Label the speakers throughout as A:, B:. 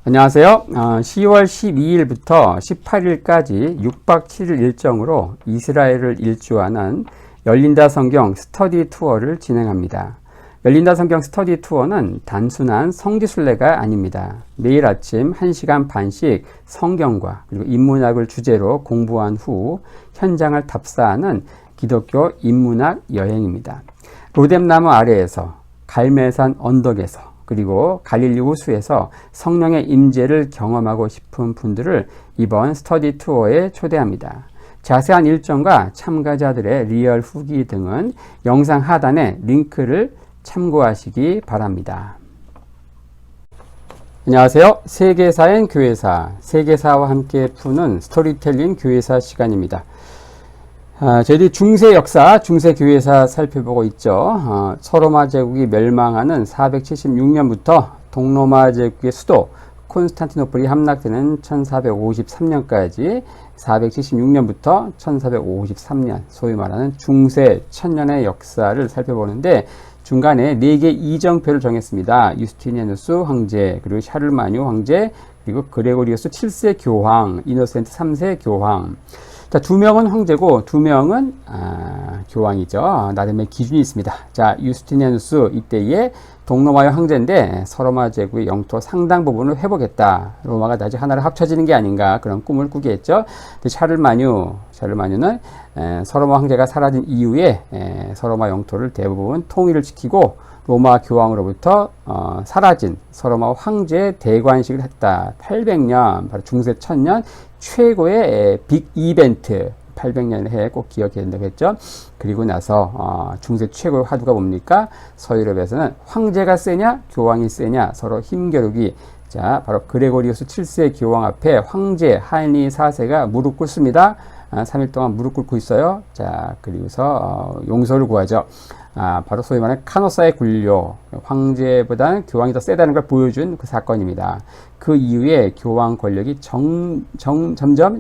A: 안녕하세요. 10월 12일부터 18일까지 6박 7일 일정으로 이스라엘을 일주하는 열린다 성경 스터디 투어를 진행합니다. 열린다 성경 스터디 투어는 단순한 성지순례가 아닙니다. 매일 아침 1시간 반씩 성경과 그리고 인문학을 주제로 공부한 후 현장을 답사하는 기독교 인문학 여행입니다. 로뎀나무 아래에서, 갈멜산 언덕에서, 그리고 갈릴리 호수에서 성령의 임재를 경험하고 싶은 분들을 이번 스터디 투어에 초대합니다. 자세한 일정과 참가자들의 리얼 후기 등은 영상 하단에 링크를 참고하시기 바랍니다. 안녕하세요. 세계사엔 교회사, 세계사와 함께 푸는 스토리텔링 교회사 시간입니다. 저희들이 중세 역사, 중세 교회사 살펴보고 있죠. 서로마 제국이 멸망하는 476년부터 동로마 제국의 수도 콘스탄티노플이 함락되는 1453년까지 476년부터 1453년, 소위 말하는 중세 천년의 역사를 살펴보는데 중간에 4개 이정표를 정했습니다. 유스티니아누스 황제, 그리고 샤를마뉴 황제, 그리고 그레고리우스 7세 교황, 이노센트 3세 교황. 자, 2명은 황제고 2명은 교황이죠. 나름의 기준이 있습니다. 자, 유스티니아누스 이때의 동로마의 황제인데 서로마 제국의 영토 상당 부분을 회복했다. 로마가 다시 하나로 합쳐지는 게 아닌가 그런 꿈을 꾸게 했죠. 샤를마뉴는 서로마 황제가 사라진 이후에 서로마 영토를 대부분 통일을 시키고 로마 교황으로부터 사라진 서로마 황제의 대관식을 했다. 800년, 바로 중세 천년 최고의 빅 이벤트, 800년의 해 꼭 기억해야 된다고 했죠. 그리고 나서 중세 최고의 화두가 뭡니까? 서유럽에서는 황제가 세냐 교황이 세냐 서로 힘겨루기. 자, 바로 그레고리우스 7세 교황 앞에 황제 하인리 4세가 무릎 꿇습니다. 3일 동안 무릎 꿇고 있어요. 자, 그리고서 용서를 구하죠. 바로 소위 말하는 카노사의 굴욕, 황제보다는 교황이 더 세다는 걸 보여준 그 사건입니다. 그 이후에 교황 권력이 점점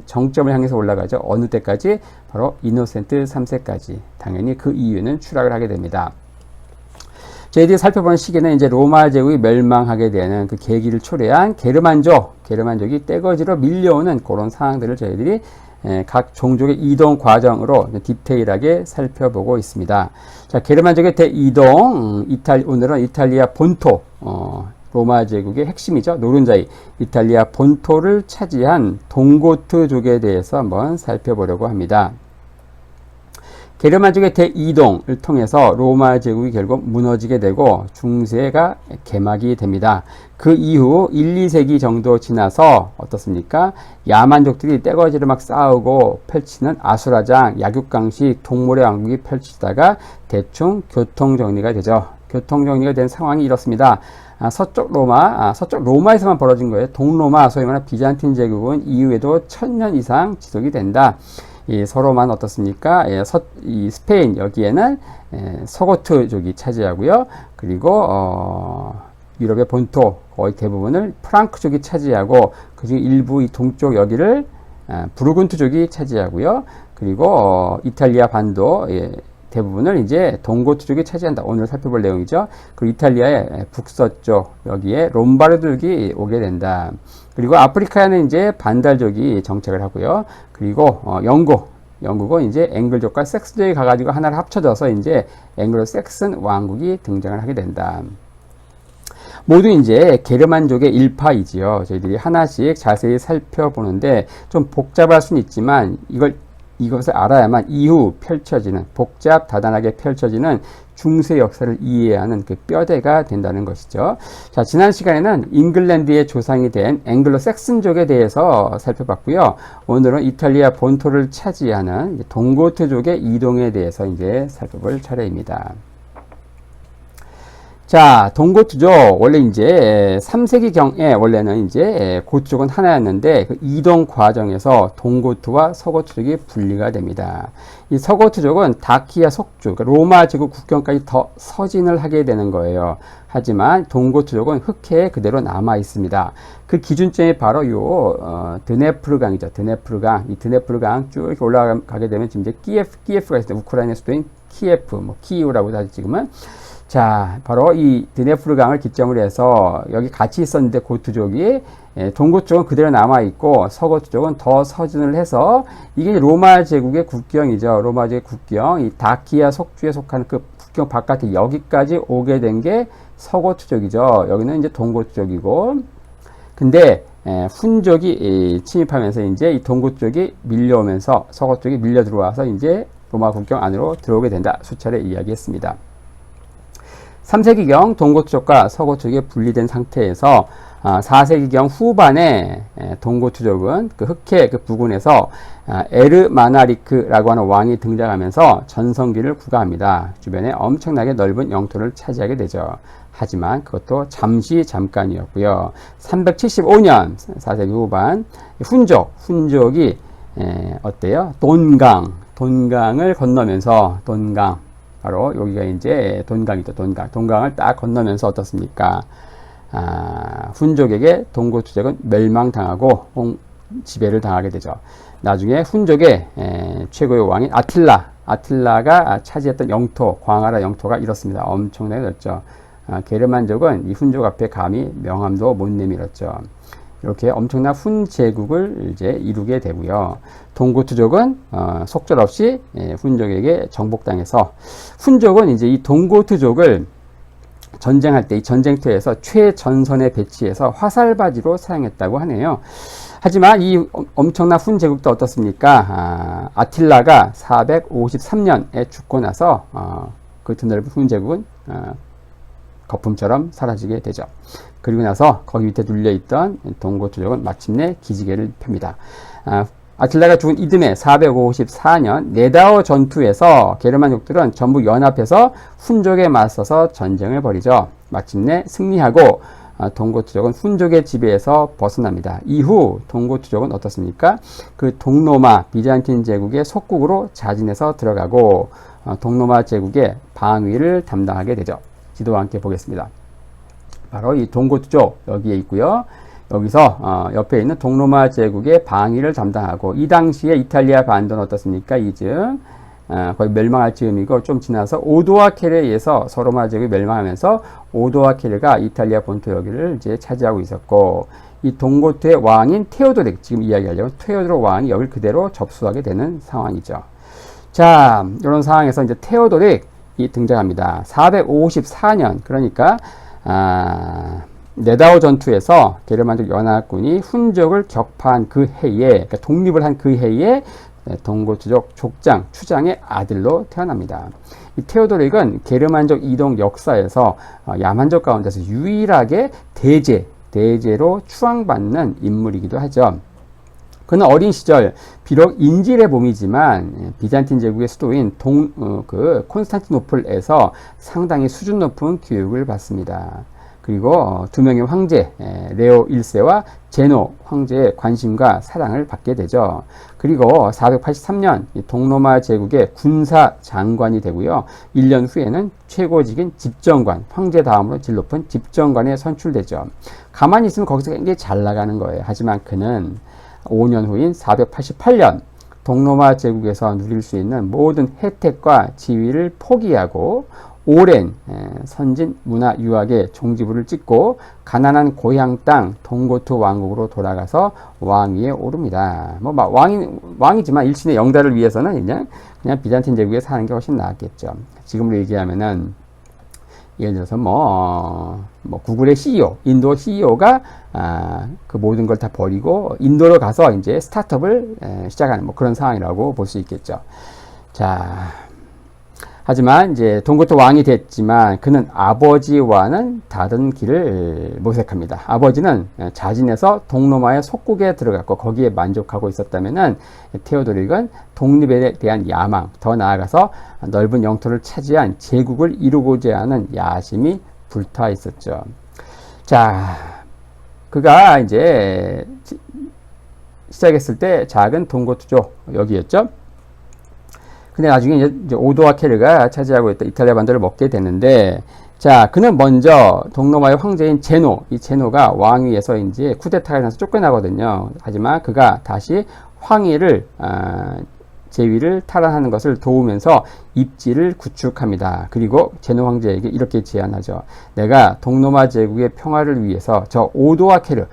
A: 정점을 향해서 올라가죠. 어느 때까지? 바로 이노센트 3세까지. 당연히 그 이후에는 추락을 하게 됩니다. 저희들이 살펴보는 시기는 이제 로마 제국이 멸망하게 되는 그 계기를 초래한 게르만족이 떼거지로 밀려오는 그런 상황들을 저희들이 각 종족의 이동 과정으로 디테일하게 살펴보고 있습니다. 자, 게르만족의 대이동, 오늘은 이탈리아 본토, 로마 제국의 핵심이죠. 노른자이, 이탈리아 본토를 차지한 동고트족에 대해서 한번 살펴보려고 합니다. 게르만족의 대이동을 통해서 로마 제국이 결국 무너지게 되고 중세가 개막이 됩니다. 그 이후 1, 2세기 정도 지나서 어떻습니까? 야만족들이 떼거지를 막 싸우고 펼치는 아수라장, 약육강식, 동물의 왕국이 펼치다가 대충 교통정리가 되죠. 교통정리가 된 상황이 이렇습니다. 서쪽 로마에서만 벌어진 거예요. 동로마, 소위 말하는 비잔틴 제국은 이후에도 1000년 이상 지속이 된다. 이 서로만 어떻습니까? 이 스페인 여기에는 서고트족이 차지하고요. 그리고 유럽의 본토 거의 대부분을 프랑크족이 차지하고 그중 일부 이 동쪽 여기를 부르군트족이 차지하고요. 그리고 이탈리아 반도 대부분을 이제 동고트족이 차지한다. 오늘 살펴볼 내용이죠. 그리고 이탈리아의 북서쪽 여기에 롬바르족이 오게 된다. 그리고 아프리카에는 이제 반달족이 정착을 하고요. 그리고 영국은 이제 앵글족과 섹스족이 가가지고 하나를 합쳐져서 이제 앵글로 섹슨 왕국이 등장을 하게 된다. 모두 이제 게르만족의 일파이지요. 저희들이 하나씩 자세히 살펴보는데 좀 복잡할 수는 있지만 이것을 알아야만 이후 펼쳐지는 다단하게 펼쳐지는 중세 역사를 이해하는 그 뼈대가 된다는 것이죠. 자, 지난 시간에는 잉글랜드의 조상이 된 앵글로 섹슨족에 대해서 살펴봤고요. 오늘은 이탈리아 본토를 차지하는 동고트족의 이동에 대해서 이제 살펴볼 차례입니다. 자, 동고트족, 원래 이제 3세기경에 원래는 이제 고트족은 하나였는데 그 이동 과정에서 동고트와 서고트족이 분리가 됩니다. 이 서고트족은 다키아 속주, 그러니까 로마 제국 국경까지 더 서진을 하게 되는 거예요. 하지만 동고트족은 흑해에 그대로 남아 있습니다. 그 기준점이 바로 드네프르강이죠. 드네프르강. 이 드네프르강 쭉 이렇게 올라가게 되면 지금 이제 키예프가 있어요. 우크라이나 수도인 키예프, 키이우라고 하죠, 지금은. 자, 바로 이 드네프르 강을 기점으로 해서 여기 같이 있었는데 고투족이 동고 쪽은 그대로 남아있고 서고 쪽은 더 서진을 해서 이게 로마 제국의 국경이죠. 로마 제국의 국경, 이 다키아 속주에 속하는 그 국경 바깥에 여기까지 오게 된 게 서고투족이죠. 여기는 이제 동고투족이고, 근데 훈족이 침입하면서 이제 이 동고쪽이 밀려오면서 서고 쪽이 밀려 들어와서 이제 로마 국경 안으로 들어오게 된다. 수차례 이야기했습니다. 3세기경 동고 쪽과 서고 쪽이 분리된 상태에서 4세기경 후반에 동고 투족은 그 흑해 그 부근에서 에르마나리크라고 하는 왕이 등장하면서 전성기를 구가합니다. 주변에 엄청나게 넓은 영토를 차지하게 되죠. 하지만 그것도 잠깐이었고요. 375년 4세기 후반 훈족이 어때요? 돈강을 건너면서 바로 여기가 이제 돈강이죠. 돈강을 딱 건너면서 어떻습니까? 훈족에게 동고투족은 멸망당하고 지배를 당하게 되죠. 나중에 훈족의 최고의 왕인 아틸라가 차지했던 영토, 광활한 영토가 이렇습니다. 엄청나게 넓죠. 게르만족은 이 훈족 앞에 감히 명함도 못 내밀었죠. 이렇게 엄청난 훈제국을 이제 이루게 되고요. 동고투족은 속절없이 훈족에게 정복당해서 훈족은 이제 이 동고투족을 전쟁할 때 이 전쟁터에서 최전선에 배치해서 화살바지로 사용했다고 하네요. 하지만 이 엄청난 훈제국도 어떻습니까? 아틸라가 453년에 죽고 나서 그 드넓은 훈제국은 거품처럼 사라지게 되죠. 그리고 나서 거기 밑에 눌려있던 동고투족은 마침내 기지개를 펴니다. 아틸라가 죽은 이듬해 454년 네다오 전투에서 게르만족들은 전부 연합해서 훈족에 맞서서 전쟁을 벌이죠. 마침내 승리하고 동고투족은 훈족의 지배에서 벗어납니다. 이후 동고투족은 어떻습니까? 그 동로마 비잔틴 제국의 속국으로 자진해서 들어가고 동로마 제국의 방위를 담당하게 되죠. 지도와 함께 보겠습니다. 바로 이 동고투족 여기에 있고요. 여기서 옆에 있는 동로마 제국의 방위를 담당하고, 이 당시에 이탈리아 반도는 어떻습니까? 이즈음 거의 멸망할 즈음이고, 좀 지나서 오도아케르에 의해서 서로마 제국이 멸망하면서 오도아케르가 이탈리아 본토 여기를 이제 차지하고 있었고, 이 동고트의 왕인 테오도릭, 지금 이야기하려고 테오도릭 왕이 여기를 그대로 접수하게 되는 상황이죠. 자, 이런 상황에서 이제 테오도릭이 등장합니다. 454년, 그러니까 네다오 전투에서 게르만족 연합군이 훈족을 격파한 그 해에, 그러니까 독립을 한 그 해에 동고투족 추장의 아들로 태어납니다. 이 테오도릭은 게르만족 이동 역사에서 야만족 가운데서 유일하게 대제로 추앙받는 인물이기도 하죠. 그는 어린 시절 비록 인질의 몸이지만 비잔틴 제국의 수도인 콘스탄티노플에서 상당히 수준 높은 교육을 받습니다. 그리고 두 명의 황제 레오 1세와 제노 황제의 관심과 사랑을 받게 되죠. 그리고 483년 동로마 제국의 군사 장관이 되고요. 1년 후에는 최고직인 집정관, 황제 다음으로 질 높은 집정관에 선출되죠. 가만히 있으면 거기서 굉장히 잘 나가는 거예요. 하지만 그는 5년 후인 488년 동로마 제국에서 누릴 수 있는 모든 혜택과 지위를 포기하고 오랜 선진 문화 유학의 종지부를 찍고 가난한 고향 땅 동고투 왕국으로 돌아가서 왕위에 오릅니다. 왕이지만 일신의 영달을 위해서는 그냥 비잔틴 제국에 사는 게 훨씬 나았겠죠. 지금으로 얘기하면은 예를 들어서 구글의 CEO, 인도 CEO가 그 모든 걸 다 버리고 인도로 가서 이제 스타트업을 시작하는 그런 상황이라고 볼 수 있겠죠. 자, 하지만 이제 동고투 왕이 됐지만 그는 아버지와는 다른 길을 모색합니다. 아버지는 자진해서 동로마의 속국에 들어갔고 거기에 만족하고 있었다면은 테오도릭은 독립에 대한 야망, 더 나아가서 넓은 영토를 차지한 제국을 이루고자 하는 야심이 불타 있었죠. 자, 그가 이제 시작했을 때 작은 동고투족 여기였죠. 근데 나중에 이제 오도아케르가 차지하고 있던 이탈리아 반도를 먹게 되는데, 자, 그는 먼저 동로마의 황제인 이 제노가 왕위에서 이제 쿠데타가 일어나서 쫓겨나거든요. 하지만 그가 다시 황위를 제위를 탈환하는 것을 도우면서 입지를 구축합니다. 그리고 제노 황제에게 이렇게 제안하죠. 내가 동로마 제국의 평화를 위해서 저 오도아케르,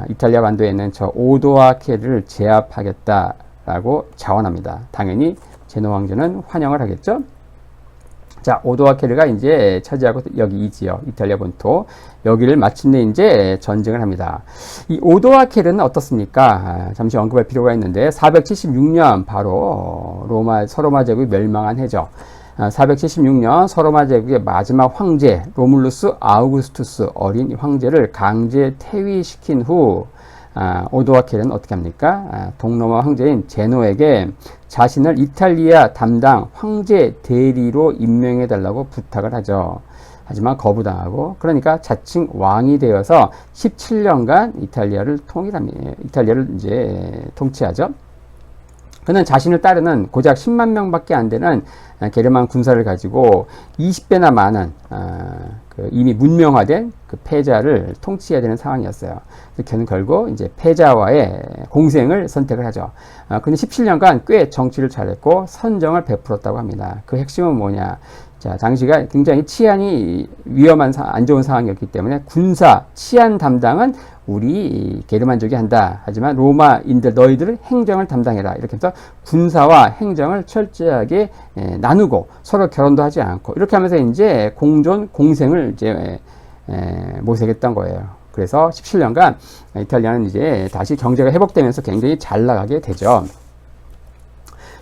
A: 이탈리아 반도에 있는 저 오도아케르를 제압하겠다라고 자원합니다. 당연히 제노 황제는 환영을 하겠죠. 자, 오도아케르가 이제 차지하고 여기 이 지역, 이탈리아 본토, 여기를 마침내 이제 전쟁을 합니다. 이 오도아케르는 어떻습니까? 잠시 언급할 필요가 있는데, 476년 바로 서로마 제국이 멸망한 해죠. 476년 서로마 제국의 마지막 황제, 로물루스 아우구스투스 어린 황제를 강제 퇴위시킨 후, 오도아케르는 어떻게 합니까? 동로마 황제인 제노에게 자신을 이탈리아 담당 황제 대리로 임명해 달라고 부탁을 하죠. 하지만 거부당하고, 그러니까 자칭 왕이 되어서 17년간 이탈리아를 이제 통치하죠. 그는 자신을 따르는 고작 10만 명밖에 안 되는 게르만 군사를 가지고 20배나 많은 이미 문명화된 그 패자를 통치해야 되는 상황이었어요. 그는 결국 이제 패자와의 공생을 선택을 하죠. 그는 17년간 꽤 정치를 잘했고 선정을 베풀었다고 합니다. 그 핵심은 뭐냐? 자, 당시가 굉장히 치안이 위험한 안 좋은 상황이었기 때문에 군사 치안 담당은 우리 게르만족이 한다. 하지만 로마인들 너희들은 행정을 담당해라. 이렇게 해서 군사와 행정을 철저하게 나누고 서로 결혼도 하지 않고 이렇게 하면서 이제 공존 공생을 이제 모색했던 거예요. 그래서 17년간 이탈리아는 이제 다시 경제가 회복되면서 굉장히 잘 나가게 되죠.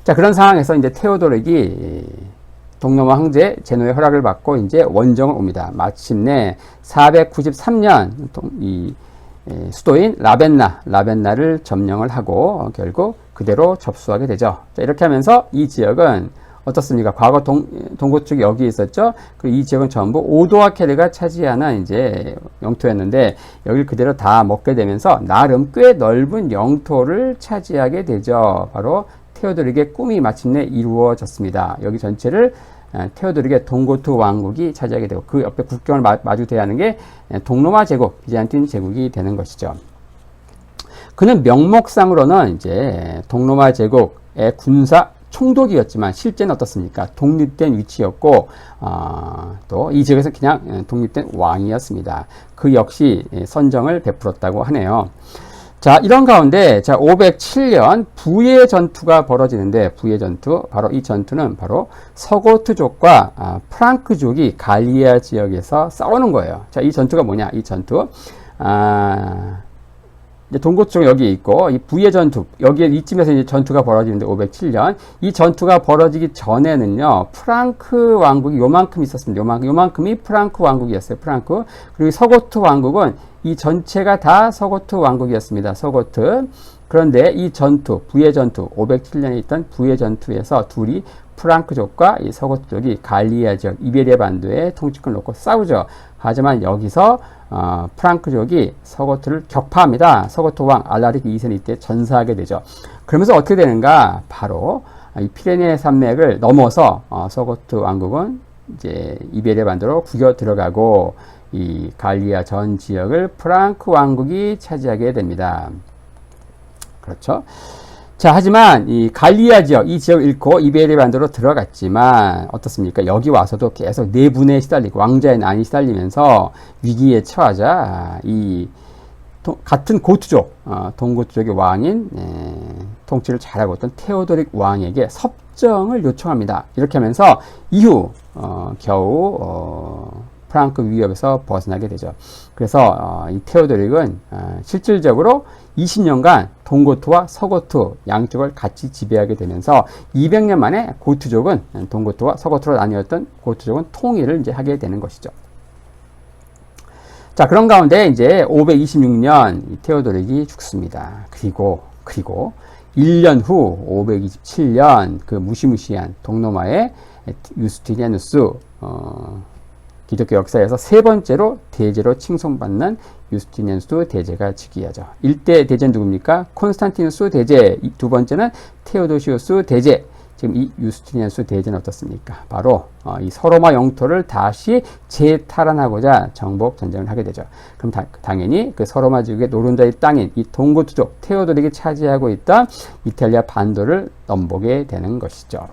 A: 자, 그런 상황에서 이제 테오도릭이 동로마 황제 제노의 허락을 받고 이제 원정을 옵니다. 마침내 493년 이 수도인 라벤나를 점령을 하고 결국 그대로 접수하게 되죠. 자, 이렇게 하면서 이 지역은 어떻습니까? 과거 동고 쪽이 여기 있었죠. 그 이 지역은 전부 오도아케르가 차지하는 이제 영토였는데 여기를 그대로 다 먹게 되면서 나름 꽤 넓은 영토를 차지하게 되죠. 바로 테오도릭의 꿈이 마침내 이루어졌습니다. 여기 전체를 테오도릭의 동고트 왕국이 차지하게 되고 그 옆에 국경을 마주 대하는 게 동로마 제국, 비잔틴 제국이 되는 것이죠. 그는 명목상으로는 이제 동로마 제국의 군사 총독이었지만 실제는 어떻습니까? 독립된 위치였고 또 이 지역에서 그냥 독립된 왕이었습니다. 그 역시 선정을 베풀었다고 하네요. 자, 이런 가운데, 507년 부의 전투가 벌어지는데, 부의 전투, 바로 이 전투는 바로 서고트족과 프랑크족이 갈리아 지역에서 싸우는 거예요. 자, 이 전투가 뭐냐? 이 전투, 이제 동고쪽 여기 있고, 이 부의 전투, 여기에 이쯤에서 이제 전투가 벌어지는데, 507년. 이 전투가 벌어지기 전에는요, 프랑크 왕국이 요만큼 있었습니다. 요만큼이 프랑크 왕국이었어요. 프랑크. 그리고 서고트 왕국은 이 전체가 다 서고트 왕국이었습니다. 서고트. 그런데 이 전투, 부의 전투, 507년에 있던 부의 전투에서 둘이 프랑크족과 이 서고트족이 갈리아 지역, 이베리아 반도에 통치권을 놓고 싸우죠. 하지만 여기서 프랑크족이 서고트를 격파합니다. 서고트 왕 알라릭 2세는 이때 전사하게 되죠. 그러면서 어떻게 되는가? 바로 이 피레네 산맥을 넘어서 서고트 왕국은 이제 이베리아 반도로 구겨 들어가고 이 갈리아 전 지역을 프랑크 왕국이 차지하게 됩니다. 그렇죠? 자, 하지만 이 갈리아 지역, 이 지역을 잃고 이베리아 반도로 들어갔지만 어떻습니까? 여기 와서도 계속 내분에 시달리고 왕자의 난이 시달리면서 위기에 처하자 이 같은 고트족, 동고트족의 왕인 통치를 잘하고 있던 테오도릭 왕에게 섭정을 요청합니다. 이렇게 하면서 이후 겨우 프랑크 위협에서 벗어나게 되죠. 그래서 이 테오도릭은 실질적으로 20년간 동고트와 서고트 양쪽을 같이 지배하게 되면서 200년 만에 고트족은 동고트와 서고트로 나뉘었던 고트족은 통일을 이제 하게 되는 것이죠. 자, 그런 가운데 이제 526년 테오도릭이 죽습니다. 그리고 1년 후 527년 그 무시무시한 동로마의 유스티니아누스 기독교 역사에서 세 번째로 대제로 칭송받는 유스티니아누스 대제가 즉위하죠. 1대 대제는 누굽니까? 콘스탄티누스 대제, 두 번째는 테오도시우스 대제. 지금 이 유스티니아누스 대제는 어떻습니까? 바로 이 서로마 영토를 다시 재탈환하고자 정복 전쟁을 하게 되죠. 그럼 당연히 그 서로마 제국의 노른자의 땅인 이 동고트족 테오도릭이 차지하고 있던 이탈리아 반도를 넘보게 되는 것이죠.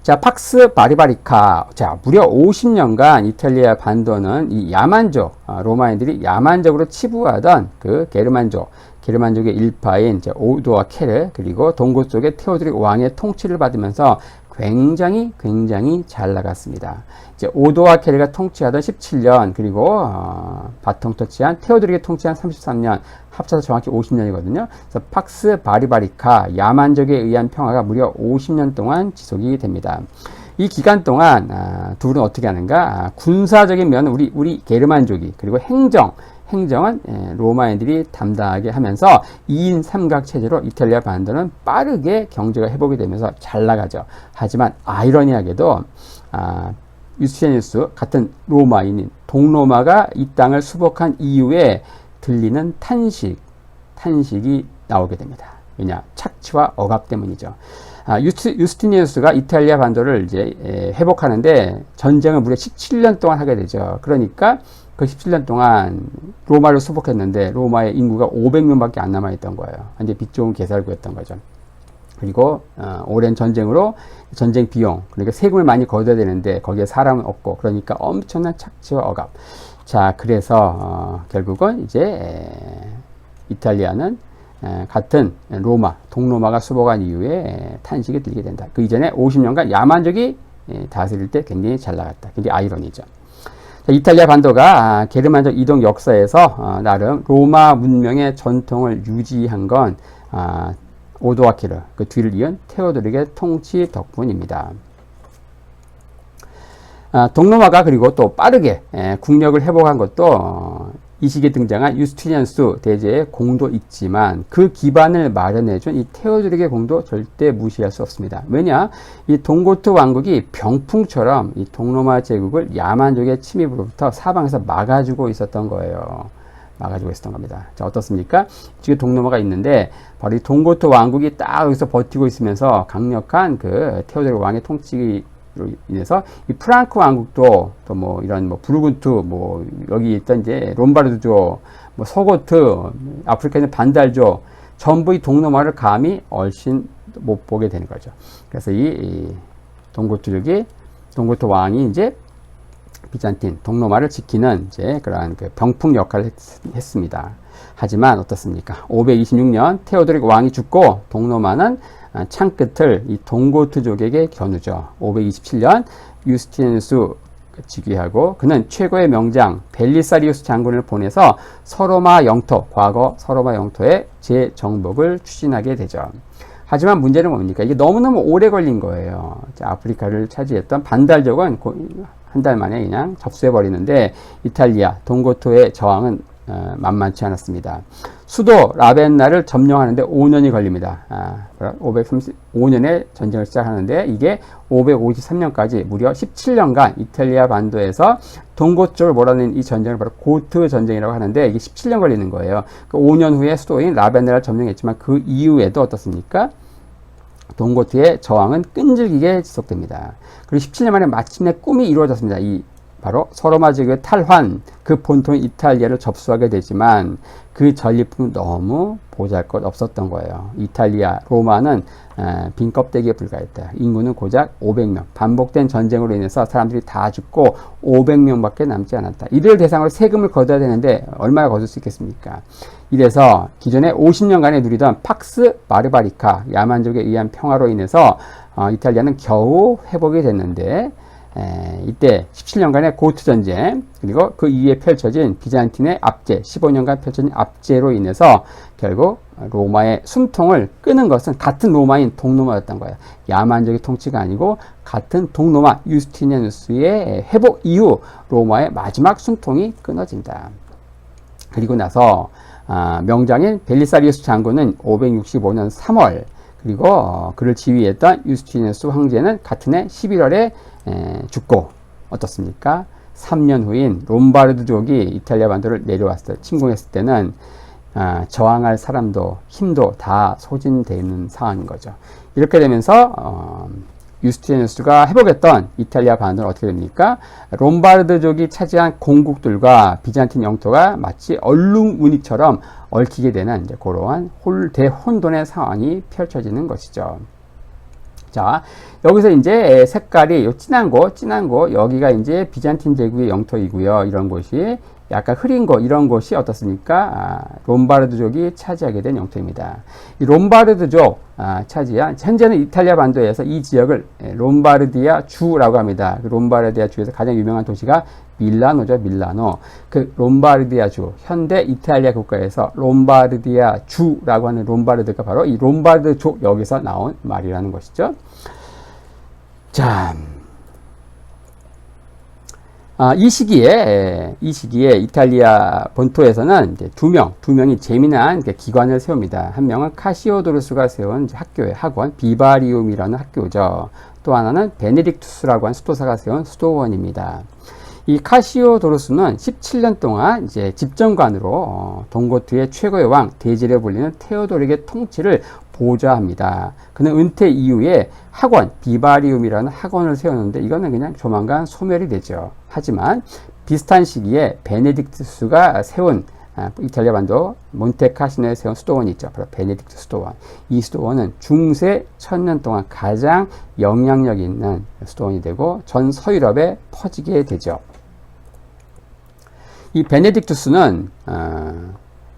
A: 자, 팍스 바리바리카. 자, 무려 50년간 이탈리아 반도는 이 야만족, 로마인들이 야만적으로 치부하던 그 게르만족의 일파인 오도와 케르, 그리고 동고 쪽의 테오도릭 왕의 통치를 받으면서 굉장히 잘 나갔습니다. 이제 오도와 케르가 통치하던 17년, 그리고 바통 터치한 테오도릭이 통치한 33년, 합쳐서 정확히 50년이거든요. 그래서 팍스 바리바리카, 야만족에 의한 평화가 무려 50년 동안 지속이 됩니다. 이 기간 동안 둘은 어떻게 하는가? 군사적인 면은 우리 게르만족이, 그리고 행정은 로마인들이 담당하게 하면서 2인 삼각 체제로 이탈리아 반도는 빠르게 경제가 회복이 되면서 잘 나가죠. 하지만 아이러니하게도 유스티니아누스 같은 로마인인 동로마가 이 땅을 수복한 이후에 들리는 탄식이 나오게 됩니다. 왜냐? 착취와 억압 때문이죠. 유스티니아누스가 이탈리아 반도를 이제 회복하는데 전쟁을 무려 17년 동안 하게 되죠. 그러니까 그 17년 동안 로마를 수복했는데 로마의 인구가 500명밖에 안 남아있던 거예요. 완전 빛 좋은 개살구였던 거죠. 그리고 오랜 전쟁으로 전쟁 비용, 그러니까 세금을 많이 걷어야 되는데 거기에 사람은 없고, 그러니까 엄청난 착취와 억압. 자, 그래서 결국은 이제 이탈리아는 같은 동로마가 수복한 이후에 탄식이 들게 된다. 그 이전에 50년간 야만족이 다스릴 때 굉장히 잘 나갔다. 그게 아이러니죠. 자, 이탈리아 반도가 게르만족 이동 역사에서 나름 로마 문명의 전통을 유지한 건 오도아케르, 그 뒤를 이은 테오도릭의 통치 덕분입니다. 동로마가 그리고 또 빠르게 국력을 회복한 것도 이 시기에 등장한 유스티니아누스 대제의 공도 있지만 그 기반을 마련해준 이 테오도릭의 공도 절대 무시할 수 없습니다. 왜냐? 이 동고트 왕국이 병풍처럼 이 동로마 제국을 야만족의 침입으로부터 사방에서 막아주고 있었던 거예요. 막아주고 있었던 겁니다. 자, 어떻습니까? 지금 동로마가 있는데 바로 이 동고트 왕국이 딱 여기서 버티고 있으면서 강력한 그 테오도릭 왕의 통치로 인해서 이 프랑크 왕국도 또 뭐 이런 뭐 부르군트, 뭐 여기 있던 이제 롬바르드족, 뭐 서고트, 아프리카 있는 반달족 전부 이 동로마를 감히 얼씬 못 보게 되는 거죠. 그래서 이 동고트 왕이 이제 비잔틴 동로마를 지키는 이제 그러한 그 병풍 역할을 했습니다. 하지만 어떻습니까? 526년 테오도릭 왕이 죽고 동로마는 창끝을 이 동고트족에게 겨누죠. 527년 유스티니아누스 즉위하고 그는 최고의 명장 벨리사리우스 장군을 보내서 과거 서로마 영토의 재정복을 추진하게 되죠. 하지만 문제는 뭡니까? 이게 너무너무 오래 걸린 거예요. 아프리카를 차지했던 반달족은 한 달 만에 그냥 접수해버리는데 이탈리아 동고토의 저항은 만만치 않았습니다. 수도 라벤나를 점령하는데 5년이 걸립니다. 535년에 전쟁을 시작하는데 이게 553년까지 무려 17년간 이탈리아 반도에서 동고 쪽을 몰아낸 이 전쟁을 바로 고트 전쟁이라고 하는데 이게 17년 걸리는 거예요. 그 5년 후에 수도인 라벤나를 점령했지만 그 이후에도 어떻습니까? 동고트의 저항은 끈질기게 지속됩니다. 그리고 17년 만에 마침내 꿈이 이루어졌습니다. 바로 서로마 제국의 탈환, 그 본토인 이탈리아를 접수하게 되지만 그 전리품은 너무 보잘것 없었던 거예요. 로마는 빈 껍데기에 불과했다. 인구는 고작 500명. 반복된 전쟁으로 인해서 사람들이 다 죽고 500명밖에 남지 않았다. 이들 대상으로 세금을 걷어야 되는데 얼마나 걷을 수 있겠습니까? 이래서 기존에 50년간에 누리던 팍스 바르바리카, 야만족에 의한 평화로 인해서 이탈리아는 겨우 회복이 됐는데 이때 17년간의 고트 전쟁 그리고 그 이후에 펼쳐진 비잔틴의 압제 15년간 펼쳐진 압제로 인해서 결국 로마의 숨통을 끄는 것은 같은 로마인 동로마였던 거예요. 야만적인 통치가 아니고 같은 동로마 유스티니아누스의 회복 이후 로마의 마지막 숨통이 끊어진다. 그리고 나서 명장인 벨리사리우스 장군은 565년 3월 그리고 그를 지휘했던 유스티니아누스 황제는 같은 해 11월에 죽고 어떻습니까? 3년 후인 롬바르드족이 이탈리아 반도를 내려왔을 때 침공했을 때는 저항할 사람도 힘도 다 소진되어 있는 상황인 거죠. 이렇게 되면서 유스티니우스가 회복했던 이탈리아 반도는 어떻게 됩니까? 롬바르드족이 차지한 공국들과 비잔틴 영토가 마치 얼룩무늬처럼 얽히게 되는 이제 그러한 대혼돈의 상황이 펼쳐지는 것이죠. 자, 여기서 이제 색깔이 요 진한 거, 여기가 이제 비잔틴 제국의 영토이고요. 이런 곳이 약간 흐린 거, 이런 곳이 어떻습니까? 롬바르드족이 차지하게 된 영토입니다. 이 롬바르드족 차지한, 현재는 이탈리아 반도에서 이 지역을 롬바르디아 주라고 합니다. 그 롬바르디아 주에서 가장 유명한 도시가 밀라노죠, 밀라노. 그 롬바르디아 주, 현대 이탈리아 국가에서 롬바르디아 주라고 하는 롬바르드가 바로 이 롬바르드족, 여기서 나온 말이라는 것이죠. 자, 이 시기에 이탈리아 본토에서는 이제 두 명이 재미난 기관을 세웁니다. 한 명은 카시오도르스가 세운 학원, 비바리움이라는 학교죠. 또 하나는 베네딕투스라고 하는 수도사가 세운 수도원입니다. 이 카시오도르스는 17년 동안 이제 집정관으로 동고트의 최고의 왕, 대제를 불리는 테오도릭의 통치를 보좌합니다. 그는 은퇴 이후에 학원, 비바리움이라는 학원을 세웠는데 이거는 그냥 조만간 소멸이 되죠. 하지만 비슷한 시기에 베네딕투스가 세운 이탈리아 반도 몬테카시노에 세운 수도원이 있죠. 바로 베네딕투 수도원. 이 수도원은 중세 1000년 동안 가장 영향력 있는 수도원이 되고 전 서유럽에 퍼지게 되죠. 이 베네딕투스는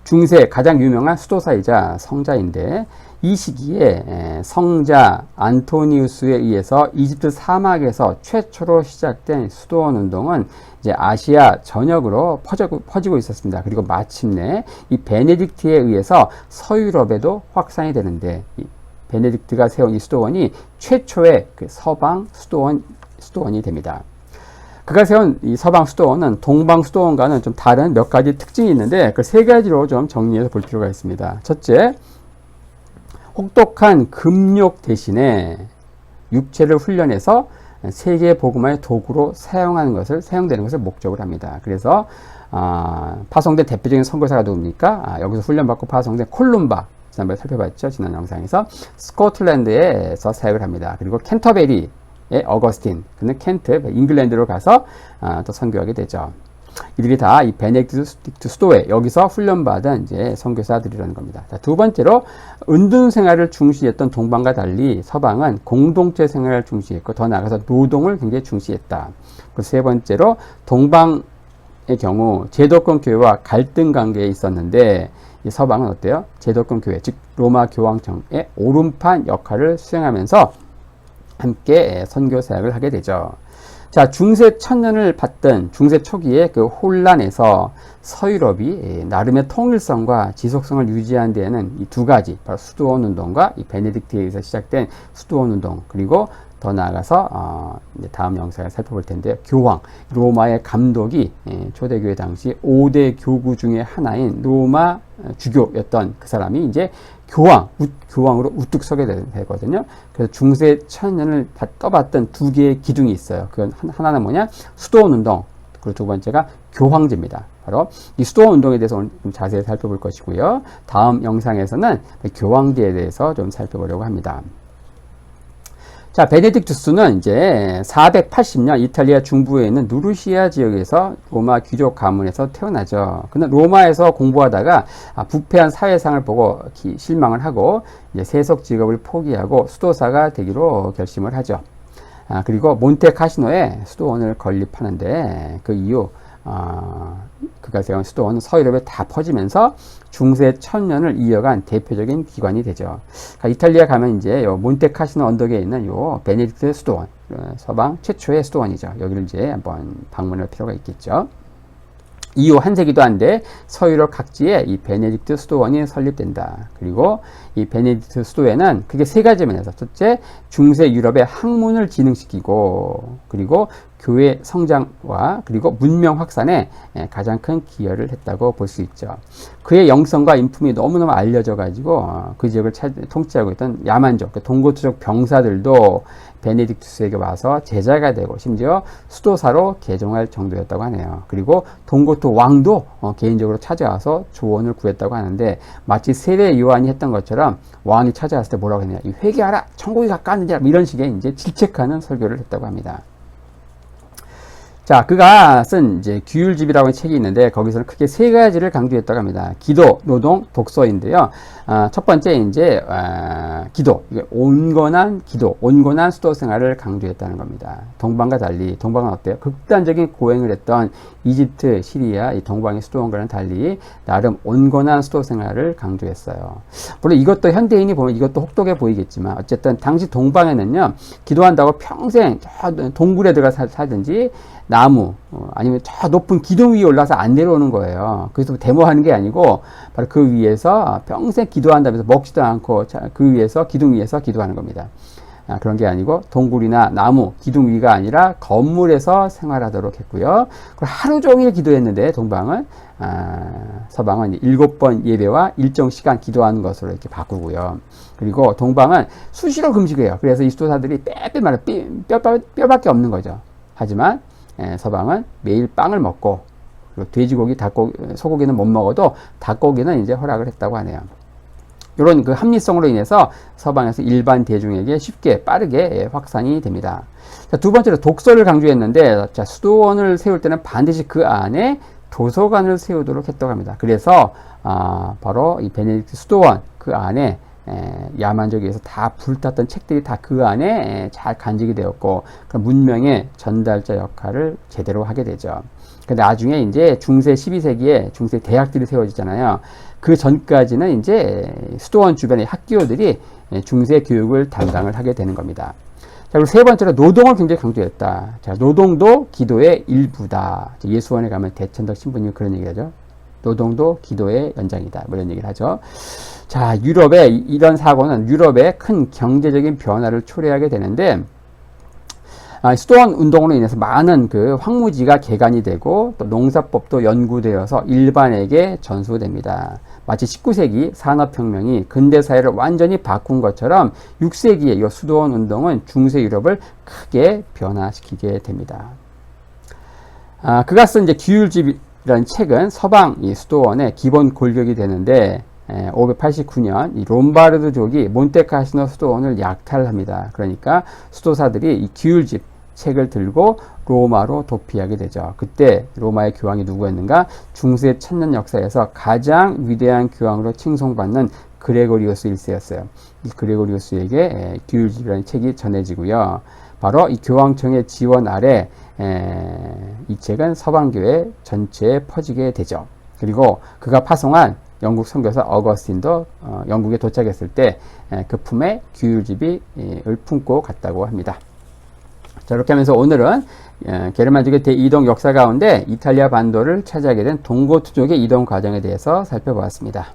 A: 중세 가장 유명한 수도사이자 성자인데 이 시기에 성자 안토니우스에 의해서 이집트 사막에서 최초로 시작된 수도원 운동은 이제 아시아 전역으로 퍼지고 있었습니다. 그리고 마침내 이 베네딕트에 의해서 서유럽에도 확산이 되는데 이 베네딕트가 세운 이 수도원이 최초의 그 서방 수도원이 됩니다. 그가 세운 이 서방 수도원은 동방 수도원과는 좀 다른 몇 가지 특징이 있는데 그 세 가지로 좀 정리해서 볼 필요가 있습니다. 첫째, 혹독한 금욕 대신에 육체를 훈련해서 세계 복음화의 도구로 사용되는 것을 목적으로 합니다. 그래서 파송된 대표적인 선교사가 누굽니까? 여기서 훈련받고 파송된 콜룸바, 지난번에 살펴봤죠. 지난 영상에서 스코틀랜드에서 사역을 합니다. 그리고 캔터베리의 어거스틴, 그는 켄트, 잉글랜드로 가서 또 선교하게 되죠. 이들이 다 이 베네딕트 수도회, 여기서 훈련받은 이제 선교사들이라는 겁니다. 자, 두 번째로 은둔 생활을 중시했던 동방과 달리 서방은 공동체 생활을 중시했고 더 나아가서 노동을 굉장히 중시했다. 그리고 세 번째로 동방의 경우 제도권 교회와 갈등 관계에 있었는데 이 서방은 어때요? 제도권 교회, 즉 로마 교황청의 오른판 역할을 수행하면서 함께 선교 사역을 하게 되죠. 자, 중세 천년을 받던 중세 초기의 그 혼란에서 서유럽이 나름의 통일성과 지속성을 유지한 데에는 이 두 가지, 바로 수도원 운동과 이 베네딕트에 의해서 시작된 수도원 운동, 그리고 더 나아가서 이제 다음 영상을 살펴볼 텐데요. 교황, 로마의 감독이 초대교회 당시 5대 교구 중에 하나인 로마 주교였던 그 사람이 이제 교황으로 우뚝 서게 되거든요. 그래서 중세 천년을 떠봤던 두 개의 기둥이 있어요. 그건 하나는 뭐냐? 수도원 운동, 그리고 두 번째가 교황제입니다. 바로 이 수도원 운동에 대해서 오늘 좀 자세히 살펴볼 것이고요. 다음 영상에서는 교황제에 대해서 좀 살펴보려고 합니다. 자, 베네딕투스는 이제 480년 이탈리아 중부에 있는 누르시아 지역에서 로마 귀족 가문에서 태어나죠. 그는 로마에서 공부하다가 부패한 사회상을 보고 실망을 하고 이제 세속 직업을 포기하고 수도사가 되기로 결심을 하죠. 그리고 몬테카시노에 수도원을 건립하는데 그 이후 그가 세운 수도원은 서유럽에 다 퍼지면서 중세 천년을 이어간 대표적인 기관이 되죠. 그러니까 이탈리아 가면 이제 요 몬테카시노 언덕에 있는 요 베네딕트 수도원, 서방 최초의 수도원이죠. 여기를 이제 한번 방문할 필요가 있겠죠. 이후 한 세기도 안 돼 서유럽 각지에 이 베네딕트 수도원이 설립된다. 그리고 이 베네딕트 수도회는 그게 세 가지 면에서, 첫째, 중세 유럽의 학문을 진흥시키고, 그리고 교회 성장과 그리고 문명 확산에 가장 큰 기여를 했다고 볼 수 있죠. 그의 영성과 인품이 너무너무 알려져 가지고 그 지역을 통치하고 있던 야만족, 동고트족 병사들도 베네딕투스에게 와서 제자가 되고 심지어 수도사로 개종할 정도였다고 하네요. 그리고 동고트 왕도 개인적으로 찾아와서 조언을 구했다고 하는데 마치 세례 요한이 했던 것처럼 왕이 찾아왔을 때 뭐라고 했냐, 이 회개하라, 천국이 가까웠느냐, 이런 식의 이제 질책하는 설교를 했다고 합니다. 자, 그가 쓴 이제 규율집이라고 하는 책이 있는데 거기서는 크게 세 가지를 강조했다고 합니다. 기도, 노동, 독서인데요. 첫 번째 이제 기도, 온건한 기도, 온건한 수도 생활을 강조했다는 겁니다. 동방과 달리, 동방은 어때요? 극단적인 고행을 했던 이집트, 시리아, 이 동방의 수도원과는 달리 나름 온건한 수도 생활을 강조했어요. 물론 이것도 현대인이 보면 이것도 혹독해 보이겠지만 어쨌든 당시 동방에는요, 기도한다고 평생 동굴에 들어가 살든지 나무 아니면 저 높은 기둥 위에 올라서 안 내려오는 거예요. 그래서 데모하는 게 아니고 바로 그 위에서 평생 기도한다면서 먹지도 않고 그 위에서 기둥 위에서 기도하는 겁니다. 그런 게 아니고 동굴이나 나무, 기둥 위가 아니라 건물에서 생활하도록 했고요. 하루 종일 기도했는데 동방은 서방은 7번 예배와 일정 시간 기도하는 것으로 이렇게 바꾸고요. 그리고 동방은 수시로 금식해요. 그래서 이 수도사들이 뼈밖에 없는 거죠. 하지만 서방은 매일 빵을 먹고 그리고 돼지고기, 닭고기, 소고기는 못 먹어도 닭고기는 이제 허락을 했다고 하네요. 이런 그 합리성으로 인해서 서방에서 일반 대중에게 쉽게 빠르게 확산이 됩니다. 자, 두 번째로 독서를 강조했는데 자, 수도원을 세울 때는 반드시 그 안에 도서관을 세우도록 했다고 합니다. 그래서 바로 이 베네딕트 수도원 그 안에 야만족에 의해서 다 불탔던 책들이 다 그 안에 잘 간직이 되었고 그 문명의 전달자 역할을 제대로 하게 되죠. 근데 나중에 이제 중세 12세기에 중세 대학들이 세워지잖아요. 그 전까지는 이제 수도원 주변의 학교들이 중세 교육을 담당을 하게 되는 겁니다. 자, 그리고 세 번째로 노동을 굉장히 강조했다. 자, 노동도 기도의 일부다. 예수원에 가면 대천덕 신부님이 그런 얘기 하죠. 노동도 기도의 연장이다. 뭐 이런 얘기를 하죠. 자, 유럽의 이런 사고는 유럽의 큰 경제적인 변화를 초래하게 되는데 수도원 운동으로 인해서 많은 그 황무지가 개간이 되고 또 농사법도 연구되어서 일반에게 전수됩니다. 마치 19세기 산업혁명이 근대사회를 완전히 바꾼 것처럼 6세기의 이 수도원 운동은 중세 유럽을 크게 변화시키게 됩니다. 그가 쓴 이제 규율집이라는 책은 서방 이 수도원의 기본 골격이 되는데 589년 이 롬바르드족이 몬테카시노 수도원을 약탈합니다. 그러니까 수도사들이 이 규율집 책을 들고 로마로 도피하게 되죠. 그때 로마의 교황이 누구였는가? 중세 천년 역사에서 가장 위대한 교황으로 칭송받는 그레고리우스 1세였어요. 이 그레고리우스에게 규율집이라는 책이 전해지고요. 바로 이 교황청의 지원 아래 이 책은 서방교회 전체에 퍼지게 되죠. 그리고 그가 파송한 영국 선교사 어거스틴도 영국에 도착했을 때 그 품에 규율집을 품고 갔다고 합니다. 자, 이렇게 하면서 오늘은 게르만족의 대이동 역사 가운데 이탈리아 반도를 차지하게 된 동고투족의 이동 과정에 대해서 살펴보았습니다.